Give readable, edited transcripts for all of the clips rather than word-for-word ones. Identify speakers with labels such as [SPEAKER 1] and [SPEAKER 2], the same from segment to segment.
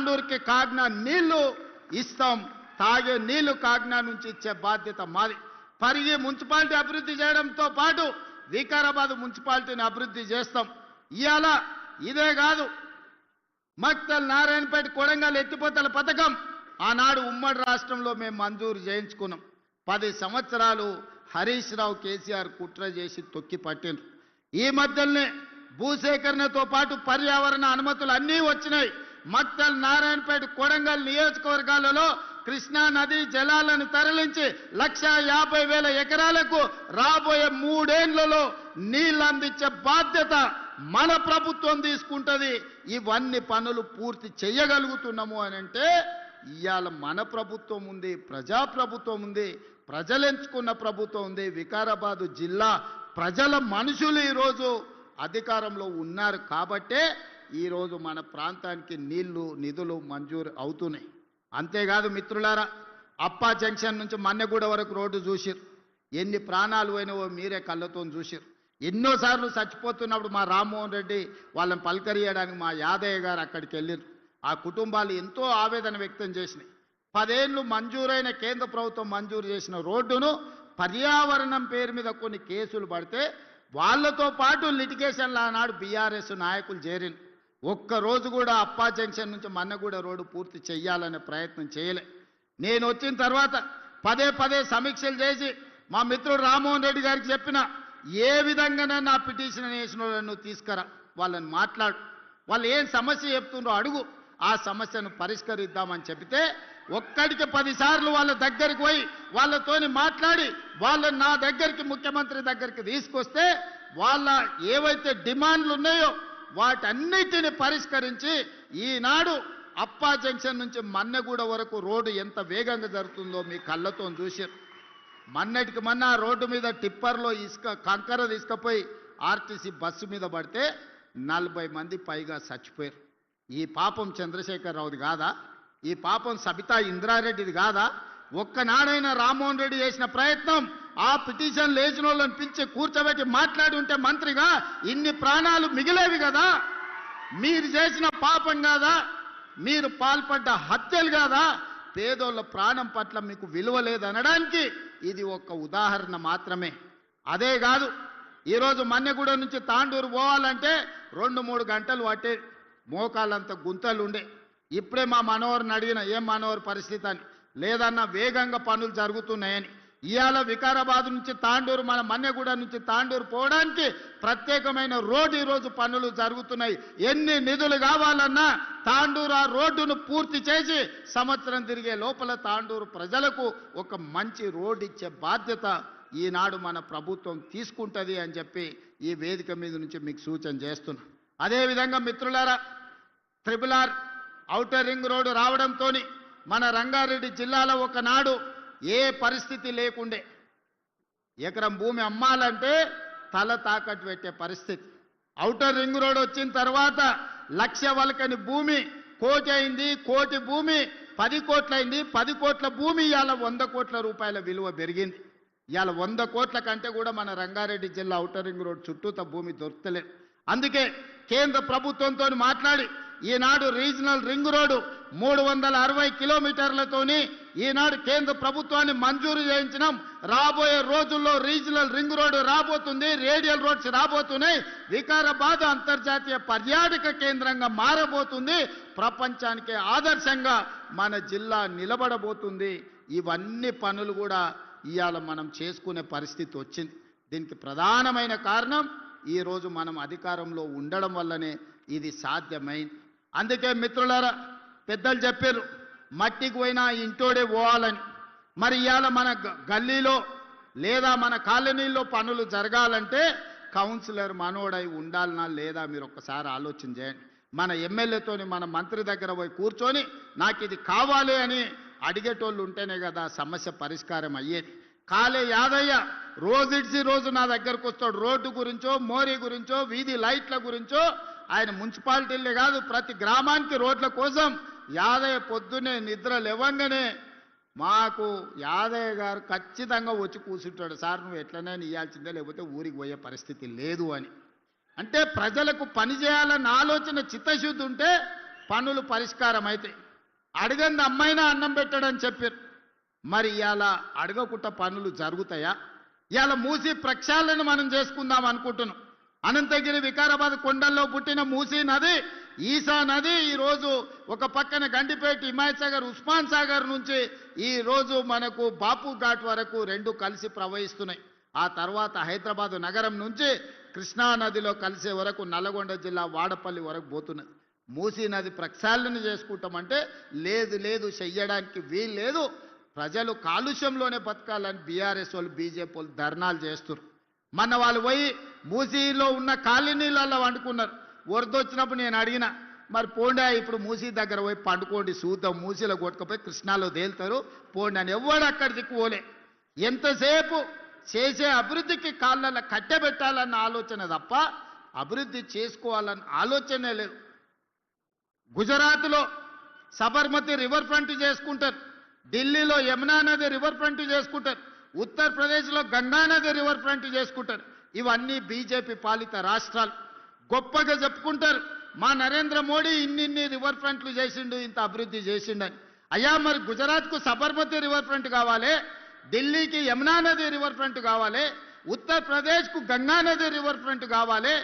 [SPEAKER 1] తాండూరుకి కాగ్నా నీళ్లు ఇస్తాం, తాగే నీళ్లు కాగ్నా నుంచి ఇచ్చే బాధ్యత మాది. పరిగి మున్సిపాలిటీ అభివృద్ధి చేయడంతో పాటు వికారాబాద్ మున్సిపాలిటీని అభివృద్ధి చేస్తాం. ఇవాళ ఇదే కాదు, మక్తల్, నారాయణపేట, కొడంగల్ ఎత్తిపోతల పథకం ఆనాడు ఉమ్మడి రాష్ట్రంలో మేము మంజూరు చేయించుకున్నాం. 10 సంవత్సరాలు హరీష్ రావు, కేసీఆర్ కుట్ర చేసి తొక్కి పట్టిండ్రు. ఈ మధ్యలోనే భూసేకరణతో పాటు పర్యావరణ అనుమతులు అన్నీ వచ్చినాయి. మక్తల్, నారాయణపేట, కొడంగల్ నియోజకవర్గాలలో కృష్ణా నది జలాలను తరలించి 1,50,000 ఎకరాలకు రాబోయే 3 ఏళ్లలో నీళ్లు అందించే బాధ్యత మన ప్రభుత్వం తీసుకుంటది. ఇవన్నీ పనులు పూర్తి చేయగలుగుతున్నాము అని అంటే ఇవాళ మన ప్రభుత్వం ఉంది, ప్రజాప్రభుత్వం ఉంది, ప్రజలు ఎంచుకున్న ప్రభుత్వం ఉంది. వికారాబాదు జిల్లా ప్రజల మనుషులు ఈరోజు అధికారంలో ఉన్నారు కాబట్టే ఈరోజు మన ప్రాంతానికి నీళ్లు, నిధులు మంజూరు అవుతున్నాయి. అంతేకాదు మిత్రులారా, అప్పా జంక్షన్ నుంచి మన్నెగూడ వరకు రోడ్డు చూసిరు. ఎన్ని ప్రాణాలు పోయినావో మీరే కళ్ళతో చూసిరు. ఎన్నోసార్లు చచ్చిపోతున్నప్పుడు మా రామ్మోహన్ రెడ్డి వాళ్ళని పలకరియడానికి మా యాదయ్య గారు అక్కడికి వెళ్ళారు. ఆ కుటుంబాలు ఎంతో ఆవేదన వ్యక్తం చేసినాయి. 10 ఏళ్ళు మంజూరైన, కేంద్ర ప్రభుత్వం మంజూరు చేసిన రోడ్డును పర్యావరణం పేరు మీద కొన్ని కేసులు పడితే వాళ్ళతో పాటు లిటిగేషన్లు ఆనాడు బీఆర్ఎస్ నాయకులు చేరిన. ఒక్కరోజు కూడా అప్పా జంక్షన్ నుంచి మన్నగూడ రోడ్డు పూర్తి చేయాలనే ప్రయత్నం చేయలే. నేను వచ్చిన తర్వాత పదే సమీక్షలు చేసి మా మిత్రుడు రామ్మోహన్ రెడ్డి గారికి చెప్పిన, ఏ విధంగానే నా పిటిషన్ వేసిన వాళ్ళను తీసుకురా, వాళ్ళని మాట్లాడు, వాళ్ళు ఏం సమస్య చెప్తుండ్రో అడుగు, ఆ సమస్యను పరిష్కరిద్దామని చెబితే ఒక్కడికి 10 సార్లు వాళ్ళ దగ్గరికి పోయి వాళ్ళతోని మాట్లాడి వాళ్ళని నా దగ్గరికి, ముఖ్యమంత్రి దగ్గరికి తీసుకొస్తే వాళ్ళ ఏవైతే డిమాండ్లు ఉన్నాయో వాటన్నిటిని పరిష్కరించి ఈనాడు అప్పా జంక్షన్ నుంచి మన్నెగూడ వరకు రోడ్డు ఎంత వేగంగా జరుగుతుందో మీ కళ్ళతో చూశారు. మొన్నటికి మొన్న రోడ్డు మీద టిప్పర్లో కంకర తీసుకుపోయి ఆర్టీసీ బస్సు మీద పడితే 40 మంది పైగా చచ్చిపోయారు. ఈ పాపం చంద్రశేఖరరావుది కాదా? ఈ పాపం సబితా ఇంద్రారెడ్డిది కాదా? ఒక్కనాడైనా రామ్మోహన్ రెడ్డి చేసిన ప్రయత్నం ఆ పిటిషన్ లేచిన వాళ్ళని పిలిచి కూర్చోబెట్టి మాట్లాడి ఉంటే మంత్రిగా ఇన్ని ప్రాణాలు మిగిలేవి కదా? మీరు చేసిన పాపం కాదా? మీరు పాల్పడ్డ హత్యలు కాదా? పేదోళ్ళ ప్రాణం పట్ల మీకు విలువ లేదనడానికి ఇది ఒక ఉదాహరణ మాత్రమే. అదే కాదు, ఈరోజు మన్నెగూడ నుంచి తాండూరు పోవాలంటే 2-3 గంటలు పట్టే, మోకాళ్ళంత గుంతలు ఉండే. ఇప్పుడే మా మనోహర్ని అడిగిన, ఏం మనోహర్ పరిస్థితి అని. లేదన్నా వేగంగా పనులు జరుగుతున్నాయని. ఇవాళ వికారాబాద్ నుంచి తాండూరు, మన మన్నెగూడ నుంచి తాండూరు పోవడానికి ప్రత్యేకమైన రోడ్డు ఈరోజు పనులు జరుగుతున్నాయి. ఎన్ని నిధులు కావాలన్నా తాండూరు ఆ రోడ్డును పూర్తి చేసి సంవత్సరం తిరిగే లోపల తాండూరు ప్రజలకు ఒక మంచి రోడ్డు ఇచ్చే బాధ్యత ఈనాడు మన ప్రభుత్వం తీసుకుంటుంది అని చెప్పి ఈ వేదిక మీద నుంచి మీకు సూచన చేస్తున్నా. అదేవిధంగా మిత్రులారా, RRR ఔటర్ రింగ్ రోడ్డు రావడంతో మన రంగారెడ్డి జిల్లాలో ఒకనాడు ఏ పరిస్థితి లేకుండే. ఎకరం భూమి అమ్మాలంటే తల తాకట్టు పెట్టే పరిస్థితి. ఔటర్ రింగ్ రోడ్ వచ్చిన తర్వాత 1,00,000 వలకని భూమి 1 కోటి అయింది, 1 కోటి భూమి 10 కోట్లు అయింది, 10 కోట్ల భూమి ఇవాళ 100 కోట్ల రూపాయల విలువ పెరిగింది. ఇవాళ 100 కోట్ల కంటే కూడా మన రంగారెడ్డి జిల్లా ఔటర్ రింగ్ రోడ్ చుట్టూత భూమి దొరకలేదు. అందుకే కేంద్ర ప్రభుత్వంతో మాట్లాడి ఈనాడు రీజనల్ రింగ్ రోడ్డు 360 కిలోమీటర్లతోని ఈనాడు కేంద్ర ప్రభుత్వాన్ని మంజూరు చేయించినాం. రాబోయే రోజుల్లో రీజనల్ రింగ్ రోడ్డు రాబోతుంది, రేడియల్ రోడ్స్ రాబోతున్నాయి. వికారాబాద్ అంతర్జాతీయ పర్యాటక కేంద్రంగా మారబోతుంది. ప్రపంచానికి ఆదర్శంగా మన జిల్లా నిలబడబోతుంది. ఇవన్నీ పనులు కూడా ఇవాళ మనం చేసుకునే పరిస్థితి వచ్చింది. దీనికి ప్రధానమైన కారణం ఈరోజు మనం అధికారంలో ఉండడం వల్లనే ఇది సాధ్యమైంది. అందుకే మిత్రులారా, పెద్దలు చెప్పారు మట్టికి పోయినా ఇంటోడే పోవాలని. మరి ఇవాళ మన గల్లీలో లేదా మన కాలనీలో పనులు జరగాలంటే కౌన్సిలర్ మనోడై ఉండాలనా లేదా మీరు ఒక్కసారి ఆలోచన చేయండి. మన ఎమ్మెల్యేతోని మన మంత్రి దగ్గర పోయి కూర్చొని నాకు ఇది కావాలి అని అడిగేటోళ్ళు ఉంటేనే కదా సమస్య పరిష్కారం అయ్యేది. కాలే యాదయ్య రోజు రోజు నా దగ్గరకు వస్తాడు. రోడ్డు గురించో, మోరీ గురించో, వీధి లైట్ల గురించో. ఆయన మున్సిపాలిటీలే కాదు ప్రతి గ్రామానికి రోడ్ల కోసం యాదయ్య పొద్దునే నిద్ర లేవంగానే మాకు యాదయ్య గారు ఖచ్చితంగా వచ్చి కూర్చుంటాడు. సార్ నువ్వు ఎట్లనైనా ఇవ్వాల్సిందే, లేకపోతే ఊరికి పోయే పరిస్థితి లేదు అని. అంటే ప్రజలకు పని చేయాలన్న ఆలోచన, చిత్తశుద్ధి ఉంటే పనులు పరిష్కారం అయితే అడగంది అమ్మైనా అన్నం పెట్టడని చెప్పారు. మరి ఇవాళ అడగకుండా పనులు జరుగుతాయా? ఇవాళ మూసి ప్రక్షాళన మనం చేసుకుందాం అనుకుంటున్నాం. అనంతగిరి వికారాబాద్ కొండల్లో పుట్టిన మూసీ నది, ఈసా నది ఈరోజు ఒక పక్కన గండిపేట, హిమాయత్ సాగర్, ఉస్మాన్ సాగర్ నుంచి ఈరోజు మనకు బాపు ఘాట్ వరకు రెండు కలిసి ప్రవహిస్తున్నాయి. ఆ తర్వాత హైదరాబాద్ నగరం నుంచి కృష్ణా నదిలో కలిసే వరకు నల్గొండ జిల్లా వాడపల్లి వరకు పోతున్నది. మూసీ నది ప్రక్షాళన చేసుకుంటామంటే లేదు లేదు, చెయ్యడానికి వీలు లేదు. ప్రజలు కాలుష్యంలోనే బతకాలని బీఆర్ఎస్ వాళ్ళు, బీజేపీ వాళ్ళు ధర్నాలు చేస్తున్నారు. మన వాళ్ళు పోయి మూసీలో ఉన్న కాలనీలలో వండుకున్నారు. వరదొచ్చినప్పుడు నేను అడిగిన, మరి పోండా ఇప్పుడు మూసీ దగ్గర పోయి పండుకోండి, చూద్దాం, మూసీలో కొట్టుకుపోయి కృష్ణాలో తేలుతారు పోండి అని. ఎవడు అక్కడి దిక్కుపోలే. ఎంతసేపు చేసే అభివృద్ధికి కాళ్ళల్లో కట్టెబెట్టాలన్న ఆలోచన తప్ప అభివృద్ధి చేసుకోవాలన్న ఆలోచనే లేదు. గుజరాత్లో సబర్మతి రివర్ ఫ్రంట్ చేసుకుంటారు, ఢిల్లీలో యమునా నది రివర్ ఫ్రంట్ చేసుకుంటారు, ఉత్తరప్రదేశ్లో గంగా నది రివర్ ఫ్రంట్ చేసుకుంటారు. ఇవన్నీ బీజేపీ పాలిత రాష్ట్రాలు. గొప్పగా చెప్పుకుంటారు మా నరేంద్ర మోడీ ఇన్ని రివర్ ఫ్రంట్లు చేసిండు, ఇంత అభివృద్ధి చేసిండని. అయ్యా మరి గుజరాత్కు సబర్మతి రివర్ ఫ్రంట్ కావాలి, ఢిల్లీకి యమునా నది రివర్ ఫ్రంట్ కావాలి, ఉత్తరప్రదేశ్కు గంగా నది రివర్ ఫ్రంట్ కావాలి.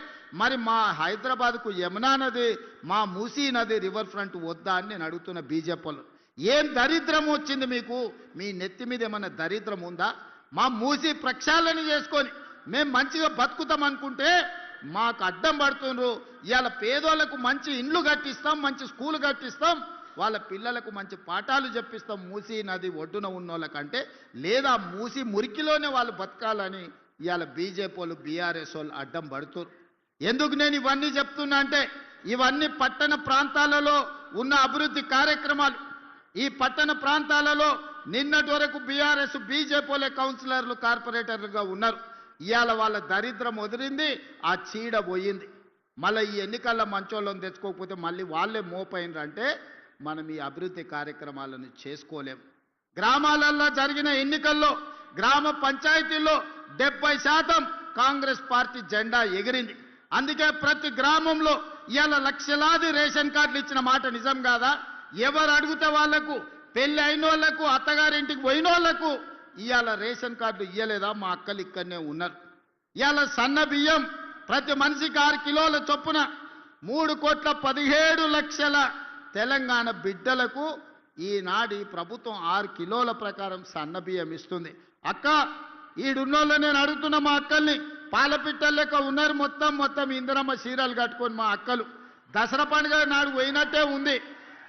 [SPEAKER 1] మరి మా హైదరాబాద్కు యమునా నది, మా మూసీ నది రివర్ ఫ్రంట్ వద్దా అని నేను అడుగుతున్న బీజేపీలో. ఏం దరిద్రం వచ్చింది మీకు? మీ నెత్తి మీద ఏమన్నా దరిద్రం ఉందా? మా మూసీ ప్రక్షాళన చేసుకొని మేము మంచిగా బతుకుతాం అనుకుంటే మాకు అడ్డం పడుతున్నారు. ఇవాళ పేదోళ్లకు మంచి ఇండ్లు కట్టిస్తాం, మంచి స్కూల్ కట్టిస్తాం, వాళ్ళ పిల్లలకు మంచి పాఠాలు చెప్పిస్తాం మూసీ నది ఒడ్డున ఉన్న వాళ్ళకంటే, లేదా మూసీ మురికిలోనే వాళ్ళు బతకాలని ఇవాళ బీజేపీ వాళ్ళు, బీఆర్ఎస్ వాళ్ళు అడ్డం పడుతున్నారు. ఎందుకు నేను ఇవన్నీ చెప్తున్నా అంటే, ఇవన్నీ పట్టణ ప్రాంతాలలో ఉన్న అభివృద్ధి కార్యక్రమాలు. ఈ పట్టణ ప్రాంతాలలో నిన్నటి వరకు బీఆర్ఎస్, బీజేపీ కౌన్సిలర్లు, కార్పొరేటర్లుగా ఉన్నారు. ఇవాళ వాళ్ళ దరిద్రం వదిలింది, ఆ చీడ పోయింది. మళ్ళీ ఈ ఎన్నికల్లో మంచోళ్ళని తెచ్చుకోకపోతే మళ్ళీ వాళ్ళే మోపైనరంటే మనం ఈ అభివృద్ధి కార్యక్రమాలను చేసుకోలేం. గ్రామాలలో జరిగిన ఎన్నికల్లో గ్రామ పంచాయతీల్లో 70% కాంగ్రెస్ పార్టీ జెండా ఎగిరింది. అందుకే ప్రతి గ్రామంలో ఇవాళ లక్షలాది రేషన్ కార్డులు ఇచ్చిన మాట నిజం కాదా? ఎవరు అడిగితే వాళ్లకు, పెళ్లి అయిన వాళ్లకు, అత్తగారింటికి పోయిన వాళ్లకు ఇవాళ రేషన్ కార్డులు ఇవ్వలేదా? మా అక్కలు ఇక్కడనే ఉన్నారు. ఇవాళ సన్న బియ్యం ప్రతి మనిషికి 6 కిలోల చొప్పున 3,17,00,000 తెలంగాణ బిడ్డలకు ఈనాడు ప్రభుత్వం 6 కిలోల ప్రకారం సన్న బియ్యం ఇస్తుంది. అక్క ఈడున్నోళ్ళు నేను అడుగుతున్న మా అక్కల్ని, పాలపిట్టల లెక్క ఉన్నారు మొత్తం ఇందిరమ్మ చీరలు కట్టుకొని మా అక్కలు. దసరా పండుగ నాడు పోయినట్టే ఉంది.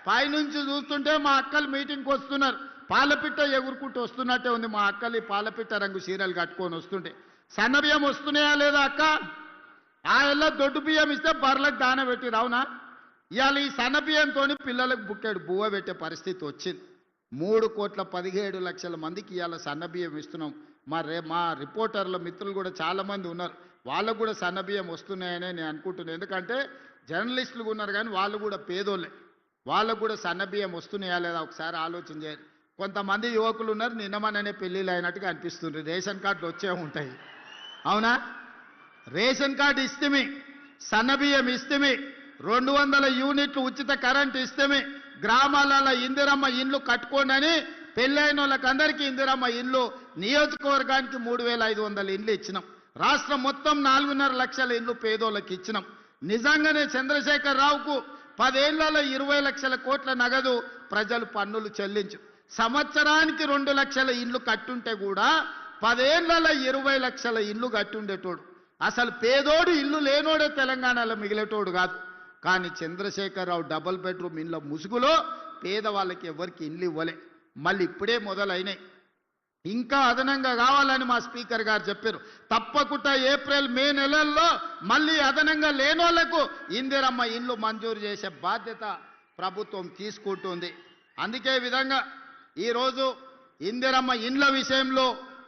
[SPEAKER 1] పైనుంచి చూస్తుంటే మా అక్కలు మీటింగ్కి వస్తున్నారు, పాలపిట్ట ఎగురుకుంటూ వస్తున్నట్టే ఉంది మా అక్కలు. పాలపిట్ట రంగు చీరలు కట్టుకొని వస్తుంటే సన్న బియ్యం వస్తున్నాయా లేదా అక్క? ఆ ఎల్ల దొడ్డు బియ్యం ఇస్తే బర్రెలకు దాన పెట్టి రావునా? ఇవాళ ఈ సన్న బియ్యంతో పిల్లలకు బుక్కెడు బువ్వ పెట్టే పరిస్థితి వచ్చింది. 3,17,00,000 మందికి ఇవాళ సన్న బియ్యం ఇస్తున్నాం. మా రిపోర్టర్ల మిత్రులు కూడా చాలామంది ఉన్నారు, వాళ్ళకు కూడా సన్న బియ్యం వస్తున్నాయనే నేను అనుకుంటున్నాను. ఎందుకంటే జర్నలిస్టులు ఉన్నారు కానీ వాళ్ళు కూడా పేదోళ్ళే, వాళ్ళకు కూడా సన్న బియ్యం వస్తున్నాయా లేదా ఒకసారి ఆలోచన చేయాలి. కొంతమంది యువకులు ఉన్నారు, నిన్నమననే పెళ్ళిళ్ళు అయినట్టుగా అనిపిస్తుంది. రేషన్ కార్డులు వచ్చే ఉంటాయి, అవునా? రేషన్ కార్డు ఇస్తేమి, సన్న బియ్యం ఇస్తేమి, 200 యూనిట్లు ఉచిత కరెంటు ఇస్తేమి, గ్రామాలలో ఇందిరమ్మ ఇండ్లు కట్టుకోండి అని పెళ్ళైన వాళ్ళకందరికీ ఇందిరమ్మ ఇండ్లు, నియోజకవర్గానికి 3,500 ఇండ్లు ఇచ్చినాం. రాష్ట్రం మొత్తం 4.5 లక్షల ఇండ్లు పేదోళ్ళకి ఇచ్చినాం. నిజంగానే చంద్రశేఖర్ రావుకు 10 ఏళ్లలో 20 లక్షల కోట్ల నగదు ప్రజలు పన్నులు చెల్లించు. సంవత్సరానికి 2 లక్షల ఇండ్లు కట్టుంటే కూడా 10 ఏళ్లలో 20 లక్షల ఇండ్లు కట్టుండేటోడు. అసలు పేదోడు ఇల్లు లేనోడే తెలంగాణలో మిగిలేటోడు కాదు. కానీ చంద్రశేఖరరావు డబుల్ బెడ్రూమ్ ఇండ్ల ముసుగులో పేదవాళ్ళకి ఎవరికి ఇండ్లు ఇవ్వలే. మళ్ళీ ఇప్పుడే మొదలైనాయి, ఇంకా అదనంగా కావాలని మా స్పీకర్ గారు చెప్పారు. తప్పకుండా ఏప్రిల్ మే నెలల్లో మళ్ళీ అదనంగా లేనోళ్లకు ఇందిరమ్మ ఇండ్లు మంజూరు చేసే బాధ్యత ప్రభుత్వం తీసుకుంటుంది. అందుకే విధంగా ఈరోజు ఇందిరమ్మ ఇండ్ల విషయంలో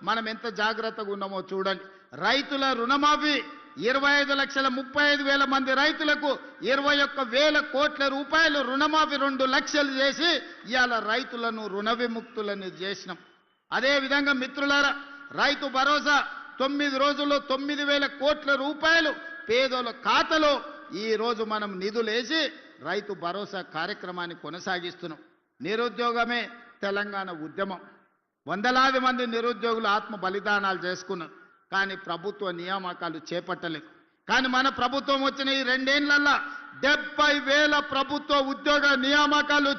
[SPEAKER 1] మనం ఎంత జాగ్రత్తగా ఉన్నామో చూడండి. రైతుల రుణమాఫీ 25,35,000 మంది రైతులకు 21,000 కోట్ల రూపాయలు రుణమాఫీ 2 లక్షలు చేసి ఇవాళ రైతులను రుణ విముక్తులను చేసినాం. అదేవిధంగా మిత్రులారా, రైతు భరోసా 9 రోజుల్లో 9,000 కోట్ల రూపాయలు పేదల ఖాతాలో ఈరోజు మనం నిధులేసి రైతు భరోసా కార్యక్రమాన్ని కొనసాగిస్తున్నాం. నిరుద్యోగమే తెలంగాణ ఉద్యమం. వందలాది మంది నిరుద్యోగులు ఆత్మ బలిదానాలు చేసుకున్నారు. కానీ ప్రభుత్వ నియామకాలు చేపట్టలేదు. కానీ మన ప్రభుత్వం వచ్చిన ఈ 2 ఏళ్లలో 70,000 ప్రభుత్వ ఉద్యోగ నియామకాలు